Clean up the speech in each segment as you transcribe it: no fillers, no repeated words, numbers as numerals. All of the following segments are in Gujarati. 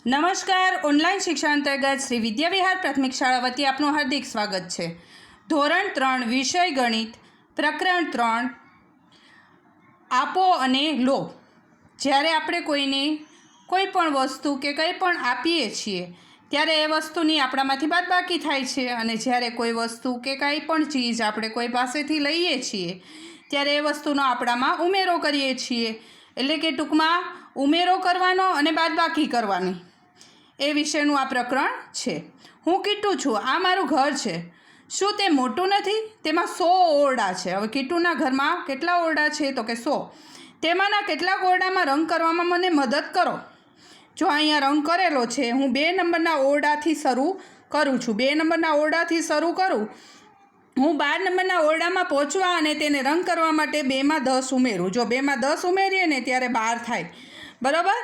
નમસ્કાર, ઓનલાઈન શિક્ષણ અંતર્ગત શ્રી વિદ્યાવિહાર પ્રાથમિક શાળા વતી આપનું હાર્દિક સ્વાગત છે। ધોરણ 3 વિષય ગણિત પ્રકરણ 3 આપો અને લો। જ્યારે આપણે કોઈને કોઈ પણ વસ્તુ કે કંઈ પણ આપીએ છીએ ત્યારે એ વસ્તુની આપણામાંથી બાદબાકી થાય છે, અને જ્યારે કોઈ વસ્તુ કે કંઈ પણ ચીજ આપણે કોઈ પાસેથી લઈએ છીએ ત્યારે એ વસ્તુનો આપણામાં ઉમેરો કરીએ છીએ। એટલે કે ટૂંકમાં ઉમેરો કરવાનો અને બાદબાકી કરવાની એ વિશેનું આ પ્રકરણ છે। હું કીટુ છું, આ મારું ઘર છે। શું તે મોટું નથી? તેમાં 100 ઓરડા છે। હવે કીટુના ઘરમાં કેટલા ઓરડા છે? તો કે 100। તેમાંના કેટલાક ઓરડામાં રંગ કરવામાં મને મદદ કરો। જો અહીંયા રંગ કરેલો છે, હું 2 નંબરના ઓરડાથી શરૂ કરું છું। 2 નંબરના ઓરડાથી શરૂ કરું। હું 12 નંબરના ઓરડામાં પહોંચવા અને તેને રંગ કરવા માટે 2માં 10 ઉમેરું। જો 2માં 10 ઉમેરીએ ને ત્યારે 12 થાય, બરાબર।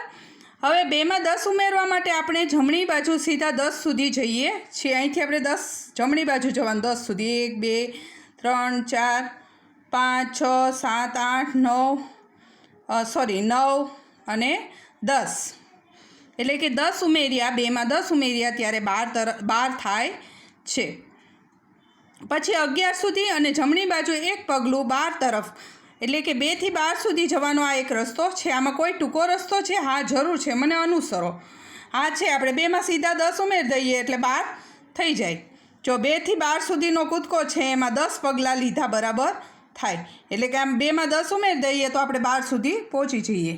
હવે 2માં 10 ઉમેરવા માટે આપણે જમણી બાજુ સીધા 10 સુધી જઈએ છીએ। અહીંથી આપણે 10 જમણી બાજુ જવાનું, 10 સુધી 1 2 3 4 5 6 7 8 9 અને 10, એટલે કે 10 ઉમેર્યા, 2માં 10 ઉમેર્યા ત્યારે 12 થાય છે। પછી 11 સુધી અને જમણી બાજુ એક પગલું 12 તરફ, એટલે કે 2 થી 12 સુધી જવાનો આ એક રસ્તો છે। આમાં કોઈ ટૂંકો રસ્તો છે? હા, જરૂર છે, મને અનુસરો। હા છે, આપણે 2માં સીધા 10 ઉમેરી દઈએ એટલે 12 થઈ જાય। જો 2 થી 12 સુધીનો કૂદકો છે એમાં 10 પગલાં લીધા બરાબર થાય, એટલે કે આમ 2માં 10 ઉમેરી દઈએ તો આપણે 12 સુધી પહોંચી જઈએ।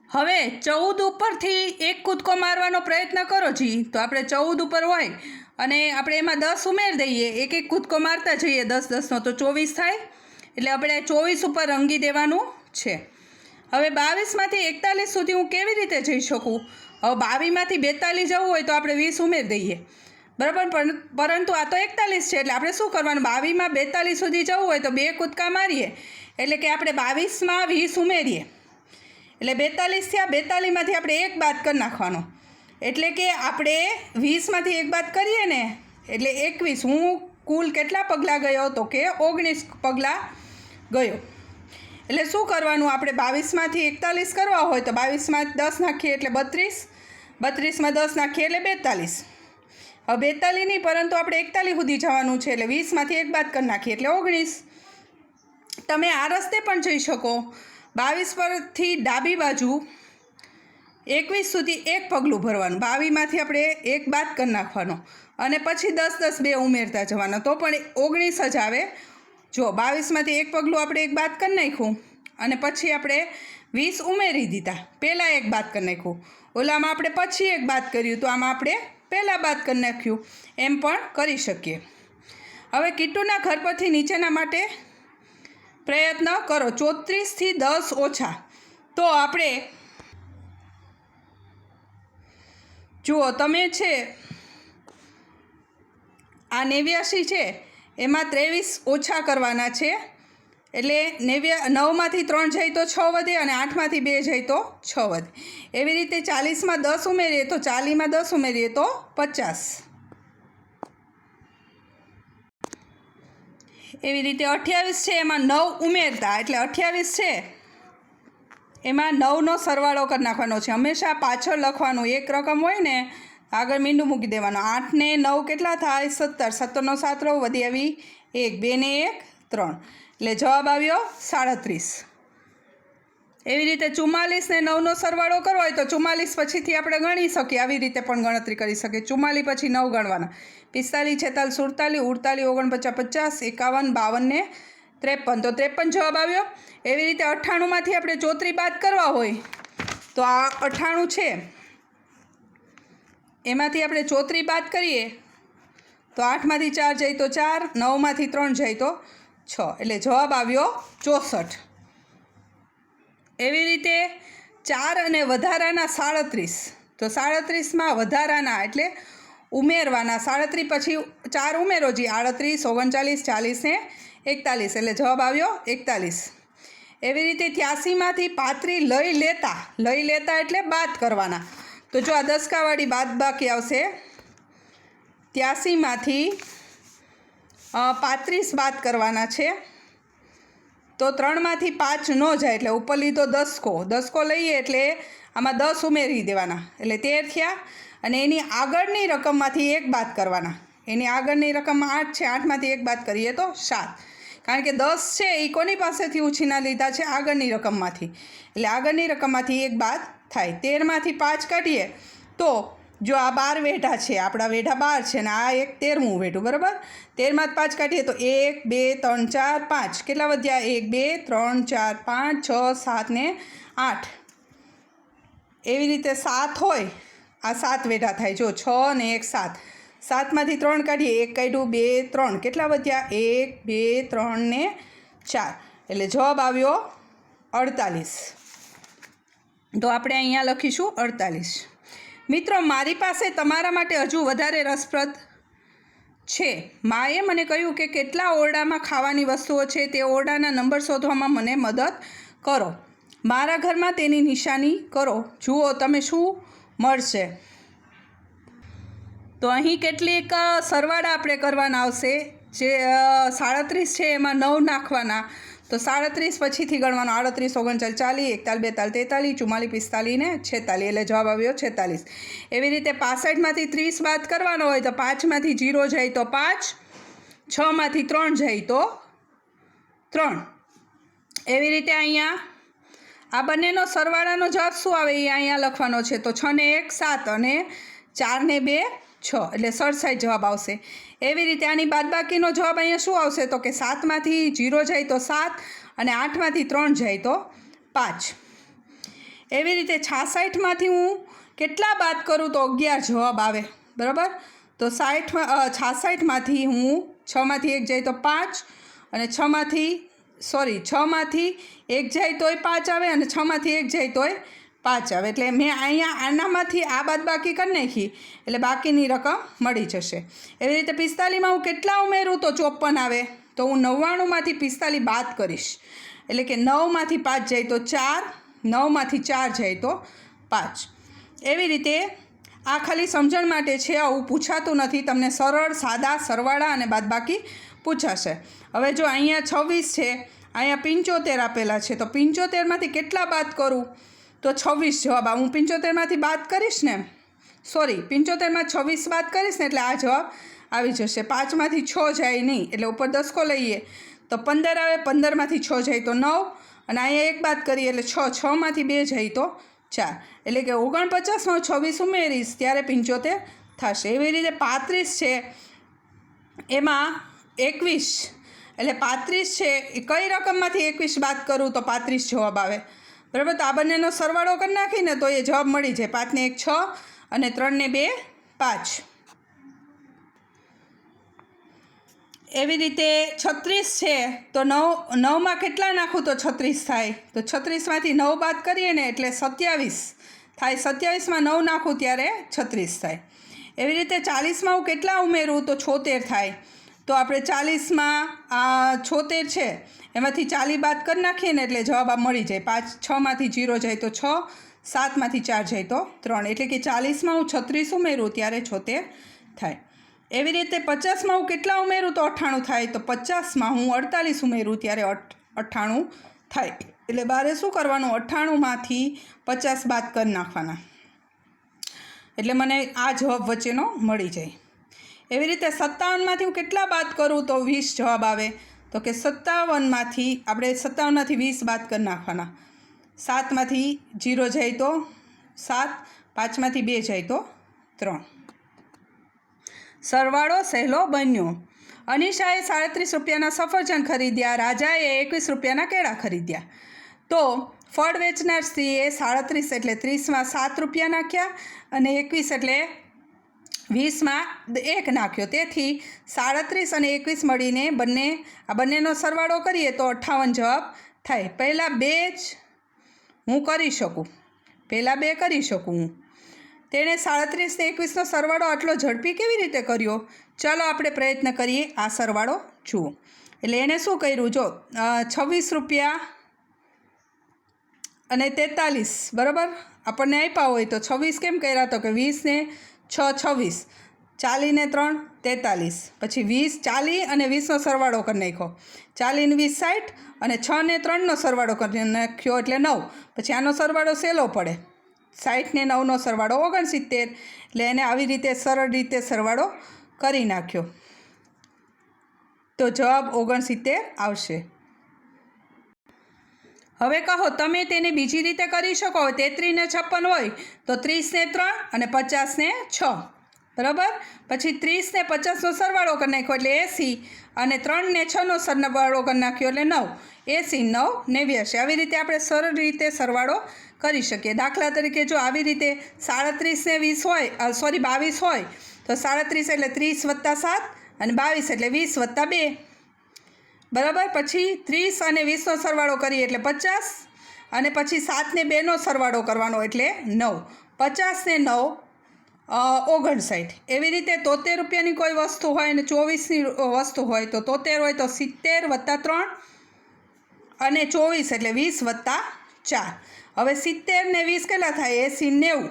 હવે 14 ઉપરથી એક કૂદકો મારવાનો પ્રયત્ન કરો જી। તો આપણે 14 ઉપર હોય અને આપણે એમાં 10 ઉમેરી દઈએ, એક એક કૂદકો મારતા જઈએ 10 10નો તો 24 થાય, એટલે આપણે 24 ઉપર રંગી દેવાનું છે। હવે 22માંથી 41 સુધી હું કેવી રીતે જઈ શકું? હવે 22માંથી 42 જવું હોય તો આપણે 20 ઉમેરી દઈએ, બરાબર। પરંતુ આ તો 41 છે, એટલે આપણે શું કરવાનું? 22માં 42 સુધી જવું હોય તો 2 કૂદકા મારીએ, એટલે કે આપણે 22માં 20 ઉમેરીએ, એટલે 42 થયા। 42માંથી આપણે 1 બાદ કરી નાખવાનો, એટલે કે આપણે 20માંથી 1 બાદ કરીએ ને એટલે 21। હું કુલ કેટલા પગલાં ગયો? તો કે 19 પગલાં ગયો। એટલે શું કરવાનું? આપણે 22માંથી 41 કરવા હોય તો 22માં 10 નાખીએ એટલે 32, 32માં 10 નાખીએ એટલે 42। હવે 42 નહીં, પરંતુ આપણે 41 સુધી જવાનું છે, એટલે 20માંથી 1 બાદ કરી નાખીએ એટલે 19। તમે આ રસ્તે પણ જઈ શકો। 22 પરથી ડાબી બાજુ 21 સુધી એક પગલું ભરવાનું, 22માંથી આપણે 1 બાદ કરી નાખવાનો અને પછી 10 10 2 ઉમેરતા જવાના, તો પણ 19 જ આવે। જો 22માંથી એક પગલું આપણે 1 બાદ કરી નાખ્યું અને પછી આપણે 20 ઉમેરી દીધા, પહેલાં 1 બાદ કરી નાખ્યું, ઓલામાં આપણે પછી 1 બાદ કર્યું તો આમાં આપણે પહેલાં બાદ કરી નાખ્યું, એમ પણ કરી શકીએ। હવે કીટુના ઘર પરથી નીચેના માટે પ્રયત્ન કરો। 34થી 10 ઓછા, તો આપણે જુઓ, તમે છે આ 89 છે એમાં 23 ઓછા કરવાના છે, એટલે 9માંથી 3 જાય તો 6 વધે અને 8માંથી 2 જાય તો 6 વધે। એવી રીતે 40માં 10 ઉમેરીએ તો 40માં 10 ઉમેરીએ તો 50। એવી રીતે 28 છે એમાં 9 ઉમેરતા, એટલે 28 છે એમાં 9નો સરવાળો કરી નાખવાનો છે। હંમેશા પાછળ લખવાનું, એક રકમ હોય ને આગળ મીંડું મૂકી દેવાનું। 8 ને 9 કેટલા થાય? 17, 17નો 7 રહો, વધી આવી 1, 2 ને 1 3, એટલે જવાબ આવ્યો 37। એવી રીતે 44 ને 9નો સરવાળો કરવો હોય તો 44 પછીથી આપણે ગણી શકીએ, આવી રીતે પણ ગણતરી કરી શકીએ। 44 પછી 9 ગણવાના, 45 46 47 48 49 50 51 52 ને 53, તો 53 જવાબ આવ્યો। એવી રીતે 98માંથી આપણે 34 બાદ કરવા હોય તો આ 98 છે એમાંથી આપણે 34 બાદ કરીએ તો 8માંથી 4 જાય તો 4, 9માંથી 3 જાય તો 6, એટલે જવાબ આવ્યો 64। એવી રીતે 4 અને વધારાના 37, તો 37માં વધારાના એટલે ઉમેરવાના, 37 પછી 4 ઉમેરો જી, 38 39 40 ને 41, એટલે જવાબ આવ્યો 41। એવી રીતે 83માંથી 35 લઈ લેતા એટલે બાદ કરવાના, તો જો આ દસકાવાળી બાદ બાકી આવશે। 83માંથી 35 બાદ કરવાના છે, તો 3માંથી 5 ન જાય એટલે ઉપર લીધો 10 લઈએ એટલે આમાં 10 ઉમેરી દેવાના એટલે 13 થયા અને એની આગળની રકમમાંથી 1 બાદ કરવાના. એની આગળની રકમમાં 8 છે, 8માંથી 1 બાદ કરીએ તો 7. કારણ કે 10 છે એ કોની પાસેથી ઉછીના લીધા છે? આગળની રકમમાંથી. એટલે આગળની રકમમાંથી 1 બાદ થાય. 13માંથી 5 કાઢીએ તો જો આ 12 વેઢા છે, આપણા વેઢા 12 છે અને આ એક 13મું વેઢું, બરાબર. 13માંથી 5 કાઢીએ તો 1 2 3 4 5 કેટલા વધ્યા? 1 2 3 4 5 6 7 ને 8. એવી રીતે 7 હોય, આ 7 વેઢા થાય. જો 6 ને 1 7. 7માંથી 3 કાઢીએ, 1 કાઢ્યું 2 3 કેટલા વધ્યા? 1 2 3 ને 4. એટલે જવાબ આવ્યો 48. તો આપણે અહીંયા લખીશું 48. મિત્રો, મારી પાસે તમારા માટે હજુ વધારે રસપ્રદ છે. માએ મને કહ્યું કે કેટલા ઓરડામાં ખાવાની વસ્તુઓ છે તે ઓરડાના નંબર શોધવામાં મને મદદ કરો. મારા ઘરમાં તેની નિશાની કરો. જુઓ તમે શું મળશે. તો અહીં કેટલીક સરવાળા આપણે કરવાના આવશે. જે 37 છે એમાં 9 નાખવાના. તો 37 પછીથી ગણવાનો 38 39 40 41 42 43 44 45 ને 46. એટલે જવાબ આવ્યો 46. એવી રીતે 65માંથી 30 બાદ કરવાનો હોય તો 5માંથી 0 જાય તો 5, 6માંથી 3 જાય તો 3. એવી રીતે અહીંયા આ બંનેનો સરવાળાનો જવાબ શું આવે એ અહીંયા લખવાનો છે. તો 6 ને 1 7 અને 4 ને 2 6 એટલે 67 જવાબ આવશે. એવી રીતે આની બાદબાકીનો જવાબ અહીંયા શું આવશે? તો કે 7માંથી 0 જાય તો 7 અને 8માંથી 3 જાય તો 5. એવી રીતે 66માંથી હું કેટલા બાદ કરું તો 11 જવાબ આવે, બરાબર. તો 66માંથી હું 6માંથી 1 જાય તો 5 અને 6માંથી 1 જાય તોય 5 આવે અને 6માંથી 1 જાય તોય 5 આવે. એટલે મેં અહીંયા આનામાંથી આ બાદબાકી કરી નાખી એટલે બાકીની રકમ મળી જશે. એવી રીતે 45માં હું કેટલા ઉમેરું તો 54 આવે. તો હું 99માંથી 45 બાદ કરીશ એટલે કે 9માંથી 5 જાય તો 4, 9માંથી 4 જાય તો 5. એવી રીતે આ ખાલી સમજણ માટે છે, આવું પૂછાતું નથી. તમને સરળ સાદા સરવાળા અને બાદબાકી પૂછાશે. હવે જો અહીંયા 26 છે, અહીંયા 75 આપેલા છે. તો 75માંથી કેટલા બાદ કરું તો 26 જવાબ આવે. હું 75માંથી બાદ કરીશ ને, 75માં 26 બાદ કરીશ ને એટલે આ જવાબ આવી જશે. 5માંથી 6 જાય નહીં એટલે ઉપર 10 લઈએ તો 15 આવે. 15માંથી 6 જાય તો 9 અને અહીંયા 1 બાદ કરીએ એટલે 6, 6માંથી 2 જાય તો 4. એટલે કે 49માં 26 ઉમેરીશ ત્યારે 75 થશે. એવી રીતે 35 છે એમાં 21 એટલે 35 છે એ કઈ રકમમાંથી 21 બાદ કરું તો 35 જવાબ આવે, બરાબર. તો આ બંનેનો સરવાળો કરી નાખીને તો એ જવાબ મળી જાય. 5 ને 1 6 અને 3 ને 2 5. એવી રીતે 36 છે તો 9માં કેટલા નાખું તો 36 થાય. તો 36માંથી 9 બાદ કરીએ ને એટલે 27 થાય. 27માં 9 નાખું ત્યારે 36 થાય. એવી રીતે 40માં હું કેટલા ઉમેરું તો 76 થાય. તો આપણે 40માં 76 છે એમાંથી 40 બાદ કરી નાખીએ ને એટલે જવાબ આ મળી જાય. 5, 6માંથી 0 જાય તો 6, 7માંથી 4 જાય તો 3. એટલે કે 40માં હું 36 ઉમેરું ત્યારે 76 થાય. એવી રીતે 50માં હું કેટલા ઉમેરું તો 98 થાય. તો 50માં હું 48 ઉમેરું ત્યારે 98 થાય. એટલે બારે શું કરવાનું? 98માંથી 50 બાદ કરી નાખવાના એટલે મને આ જવાબ વચ્ચેનો મળી જાય. એવી રીતે 57માંથી હું કેટલા બાદ કરું તો 20 જવાબ આવે. તો કે 57માંથી આપણે 57માંથી 20 બાદ કરી નાખવાના. 7માંથી 0 જાય તો 7, 5માંથી 2 જાય તો 3. સરવાળો સહેલો બન્યો. અનિશાએ 37 રૂપિયાના સફરજન ખરીદ્યા. રાજાએ 21 રૂપિયાના કેળા ખરીદ્યા. તો ફળ વેચનાર સ્ત્રીએ 37 એટલે 30માં 7 રૂપિયા નાખ્યા અને 21 એટલે 20માં 1 નાખ્યો. તેથી 37 અને 21 મળીને બંનેનો સરવાળો કરીએ તો 58 જવાબ થાય. પહેલાં 2 જ હું કરી શકું. તેણે 37 ને 21નો સરવાળો આટલો ઝડપી કેવી રીતે કર્યો? ચાલો આપણે પ્રયત્ન કરીએ આ સરવાળો જુઓ. એટલે એણે શું કર્યું? જો 26 રૂપિયા અને 43, બરાબર, આપણને આપ્યા હોય તો 26 કેમ કર્યા? તો કે 20 ને 6 26, 40 ને 3 43, પછી 20 40 અને 20નો સરવાળો કરી નાખ્યો. 40 ને 20 60 અને 6 ને 3નો સરવાળો કરી નાખ્યો એટલે 9. પછી આનો સરવાળો સહેલો પડે 60 ને 9નો સરવાળો 69, એટલે એને આવી રીતે સરળ રીતે સરવાળો કરી નાખ્યો તો જવાબ 69 આવશે. હવે કહો તમે તેને બીજી રીતે કરી શકો. 33 ને 56 હોય તો 30 ને 3 અને 50 ને 6, બરાબર. પછી 30 ને 50નો સરવાળો કરી નાખ્યો એટલે 80, અને 3 ને 6નો સરવાળો કરી નાખ્યો એટલે 9. 80, 9, 89. આવી રીતે આપણે સરળ રીતે સરવાળો કરી શકીએ. દાખલા તરીકે જો આવી રીતે 37 ને 20 હોય, 22 હોય તો 37 એટલે 30 + 7 અને 22 એટલે 20 + 2, બરાબર. પછી 30 અને 20નો સરવાળો કરીએ એટલે 50, અને પછી 7 ને 2નો સરવાળો કરવાનો એટલે 9. 50 ને 9 59. એવી રીતે 73 રૂપિયાની કોઈ વસ્તુ હોય અને 24ની વસ્તુ હોય તો 73 હોય તો 70 + 3 અને 24 એટલે 20 + 4. હવે 70 ને 20 કેટલા થાય? 80, 90.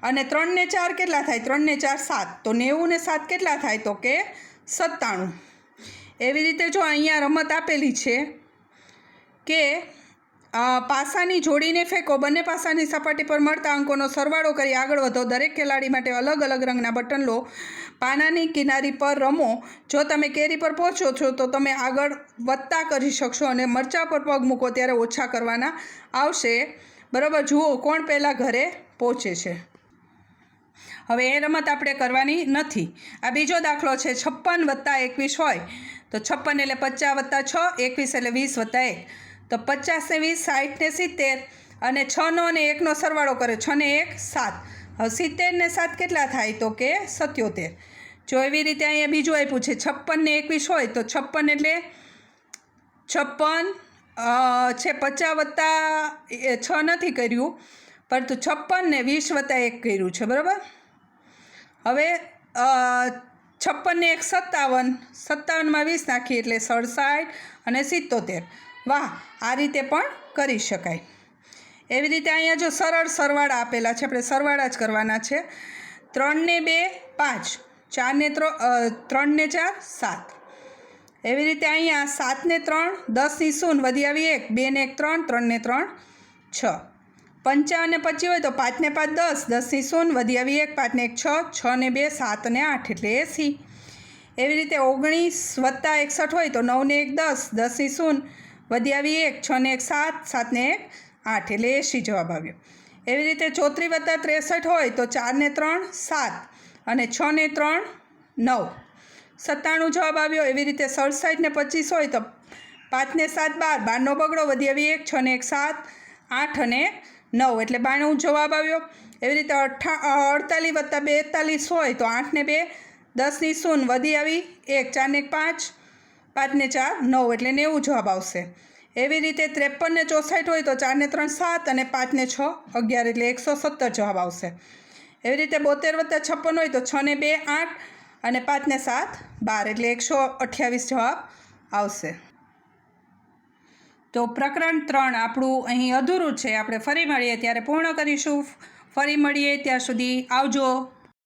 અને 3 ને 4 કેટલા થાય? 3 ને 4 7. તો 90 ને 7 કેટલા થાય? તો કે 97. એવી રીતે જો અહીંયા રમત આપેલી છે કે પાસાની જોડીને ફેંકો, બંને પાસાની સપાટી પર મળતા અંકોનો સરવાળો કરી આગળ વધો. દરેક ખેલાડી માટે અલગ અલગ રંગના બટન લો. પાનાની કિનારી પર રમો. જો તમે કેરી પર પહોંચો છો તો તમે આગળ વધતા કરી શકશો, અને મરચાં પર પગ મૂકો ત્યારે ઓછા કરવાના આવશે, બરાબર. જુઓ કોણ પહેલાં ઘરે પહોંચે છે. હવે એ રમત આપણે કરવાની નથી. આ બીજો દાખલો છે. 56 + 21 હોય તો 56 એટલે 50 + 6, 21 એટલે 20 + 1. તો 50 ને 20, 60 ને 70, અને 6નો અને 1નો સરવાળો કરે. 6 ને 1 7. હવે 70 ને 7 કેટલા થાય? તો કે 77. જો એવી રીતે અહીંયા બીજું આપ્યું છે. 56 ને 21 હોય તો 56 એટલે 56 છે. 50 + 6 નથી કર્યું, પરંતુ 56 ને 20 + 1 કર્યું છે, બરાબર. હવે 56 ને 1 57, 57માં 20 નાખીએ એટલે 67 અને 77. વાહ, આ રીતે પણ કરી શકાય. એવી રીતે અહીંયા જો સરળ સરવાળા આપેલા છે, આપણે સરવાળા જ કરવાના છે. 3 ને 2 5, 4 ને 3 ને 4 7. એવી રીતે અહીંયા 7 ને 3 10 ની 0 વધી આવી 1, 2 ને 1 3, 3 ને 3 6. 55 અને 25 હોય તો 5 ને 5 10, 10 ની 0 વધી આવી 1, 5 ને 1 6, 6 ને 2 7 અને 8 એટલે 80. એવી રીતે 19 + 61 હોય તો 9 ને 1 10, 10 ની 0 વધી આવી 1, 6 ને 1 7, 7 ને 1 8 એટલે 80 જવાબ આવ્યો. એવી રીતે 34 + 63 હોય તો 4 ને 3 7 અને 6 ને 3 9, 97 જવાબ આવ્યો. એવી રીતે 67 ને 25 હોય તો 5 ને 7 12, 12નો બગડો વધી આવી 1, 6 ને 1 7, 8 અને 9 એટલે 92 જવાબ આવ્યો. એવી રીતે 48 + 42 હોય તો 8 ને 2 10 ની 0 વધી આવી 1, 4 ને 1 5, 5 ને 4 9 એટલે 90 જવાબ આવશે. એવી રીતે 53 ને 64 હોય તો 4 ને 3 7 અને 5 ને 6 11 એટલે 117 જવાબ આવશે. એવી રીતે 72 + 56 હોય તો 6 ને 2 8 અને 5 ને 7 12 એટલે 128 જવાબ આવશે. તો પ્રકરણ 3 આપણું અહીં અધૂરું છે. આપણે ફરી મળીએ ત્યારે પૂર્ણ કરીશું. ફરી મળીએ ત્યાં સુધી આવજો.